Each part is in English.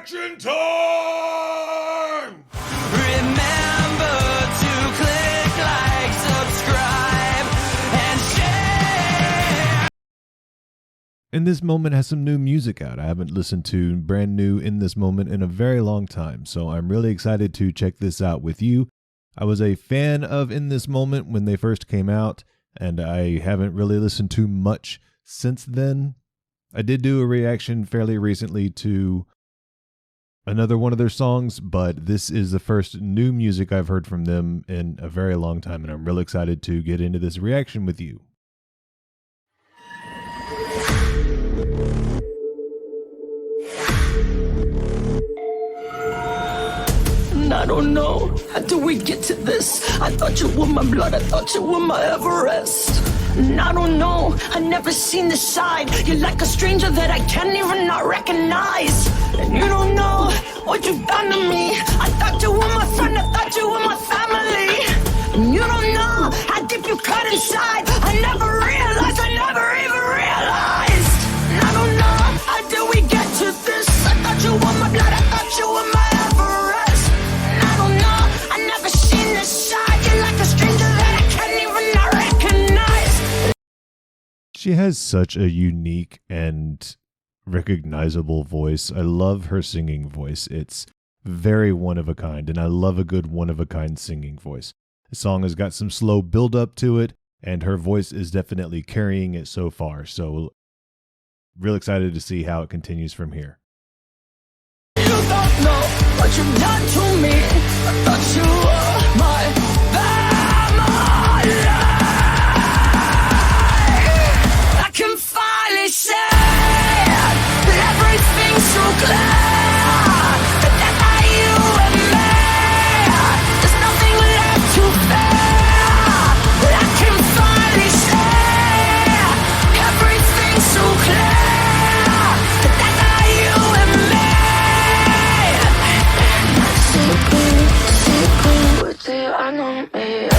Reaction time! Remember to click like, subscribe, and share. In This Moment has some new music out. I haven't listened to brand new In This Moment in a very long time, so I'm really excited to check this out with you. I was a fan of In This Moment when they first came out, and I haven't really listened to much since then. I did do a reaction fairly recently to another one of their songs, but this is the first new music I've heard from them in a very long time, and I'm really excited to get into this reaction with you. I don't know, how do we get to this? I thought you were my blood, I thought you were my Everest. And I don't know, I never seen this side. You're like a stranger that I can't even not recognize. And you don't know what you've done to me. I thought you were my friend, I thought you were my family. And you don't know how deep you cut inside. I never realized, I never even realized. And I don't know, how do we get to this? I thought you were my blood, I thought you were my Everest. And I don't know, I never seen this side. You're like a stranger that I can't even not recognize. She has such a unique and recognizable voice. I love her singing voice. It's very one of a kind, and I love a good one of a kind singing voice. The song has got some slow build up to it, and her voice is definitely carrying it so far. So, real excited to see how it continues from here. You don't know what you've done to me. I thought you were my family. I can finally say that everything's so clear. That you and me, there's nothing left to fear. I can finally say everything's so clear. That you and me. With the enemy.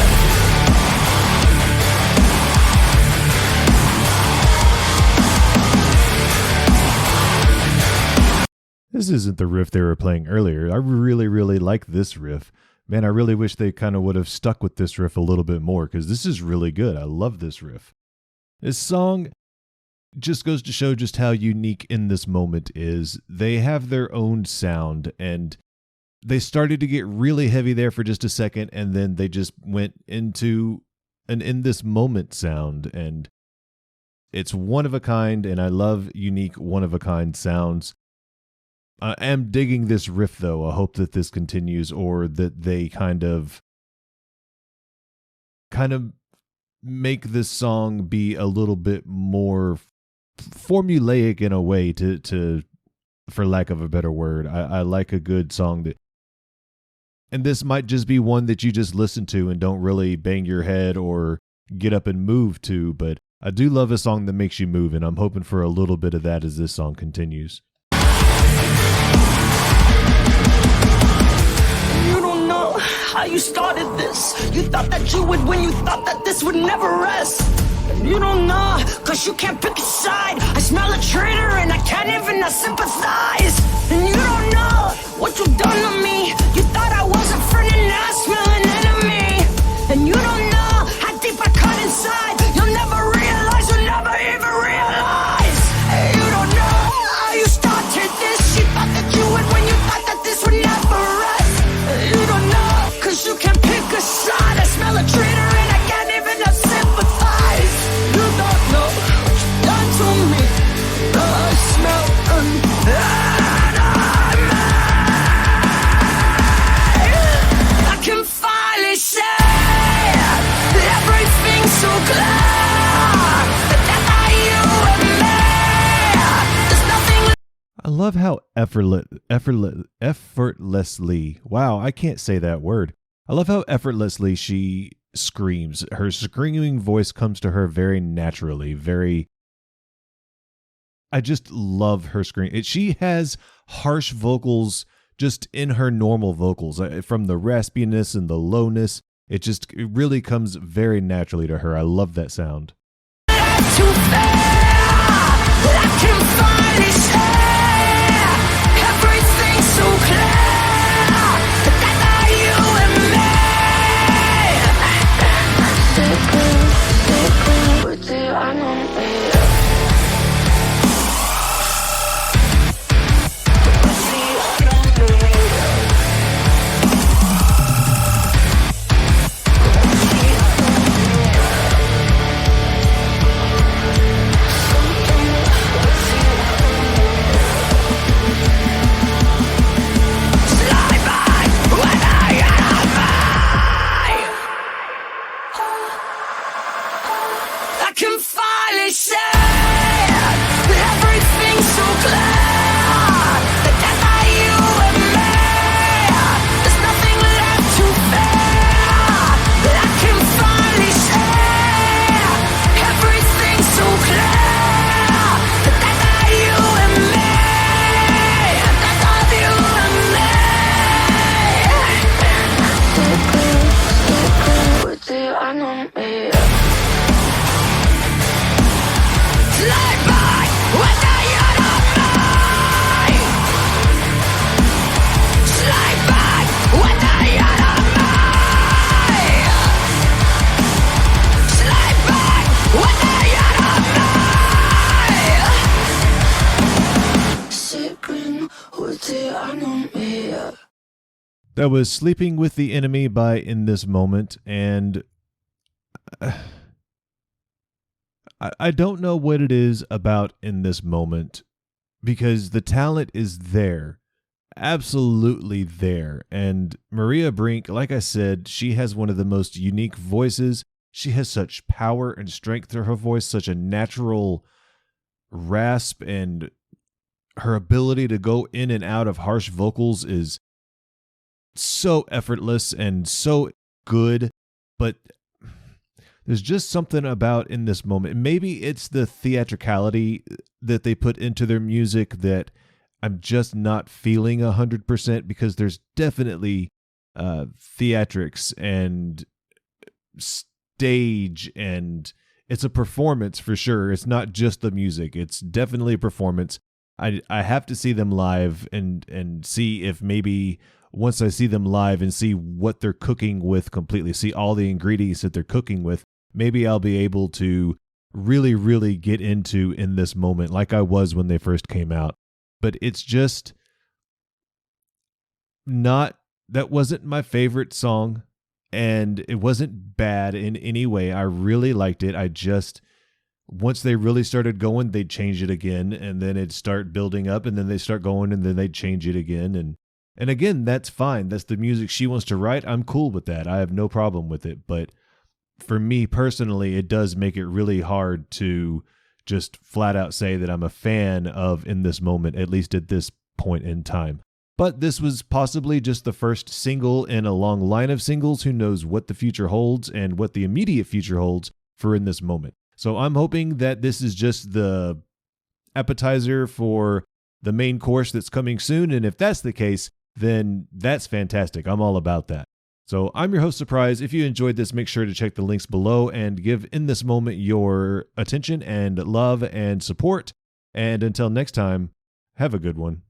This isn't the riff they were playing earlier. I really like this riff. Man, I really wish they kind of would have stuck with this riff a little bit more, because this is really good. I love this riff. This song just goes to show just how unique In This Moment is. They have their own sound, and they started to get really heavy there for just a second, and then they just went into an In This Moment sound, and it's one of a kind, and I love unique one of a kind sounds. I am digging this riff, though. I hope that this continues, or that they kind of make this song be a little bit more formulaic in a way, to for lack of a better word. I like a good song that, and this might just be one that you just listen to and don't really bang your head or get up and move to, but I do love a song that makes you move, and I'm hoping for a little bit of that as this song continues. You don't know how you started this. You thought that you would win, you thought that this would never rest. And you don't know, cause you can't pick a side. I smell a traitor and I can't even not sympathize. And you don't know what you've done to me. You thought I was a friend and now I smell an enemy. And you don't know how deep I cut inside. You'll never realize, you'll never even realize. And you don't know how you started this. You thought that you would win, you thought that this would never rest. You don't know, cause you can't pick a side. I smell a traitor and I can't even not sympathize. You don't know what you've done to me. I smell an enemy. I can finally say that everything's so clear. That you and me, there's nothing. I love how effortlessly, wow, I can't say that word. I love how effortlessly she screams. Her screaming voice comes to her very naturally, I just love her scream. She has harsh vocals just in her normal vocals, from the raspiness and the lowness. It really comes very naturally to her. I love that sound. Too fair. I can finally say everything That was Sleeping with the Enemy by In This Moment, and I don't know what it is about In This Moment, because the talent is there, absolutely there. And Maria Brink, like I said, she has one of the most unique voices. She has such power and strength to her voice, such a natural rasp, and her ability to go in and out of harsh vocals is so effortless and so good. But there's just something about In This Moment. Maybe it's the theatricality that they put into their music that I'm just not feeling 100%, because there's definitely theatrics and stage, and it's a performance for sure. It's not just the music. It's definitely a performance. I have to see them live and see if maybe once I see them live and see what they're cooking with completely, see all the ingredients that they're cooking with, maybe I'll be able to really, really get into In This Moment like I was when they first came out. But it's just not, that wasn't my favorite song, and it wasn't bad in any way. I really liked it. I just, once they really started going, they'd change it again, and then it'd start building up, and then they start going, and then they'd change it again. And again, that's fine. That's the music she wants to write. I'm cool with that. I have no problem with it. But for me personally, it does make it really hard to just flat out say that I'm a fan of In This Moment, at least at this point in time. But this was possibly just the first single in a long line of singles. Who knows what the future holds and what the immediate future holds for In This Moment. So I'm hoping that this is just the appetizer for the main course that's coming soon. And if that's the case, then that's fantastic. I'm all about that. So I'm your host, Surprise. If you enjoyed this, make sure to check the links below and give In This Moment your attention and love and support. And until next time, have a good one.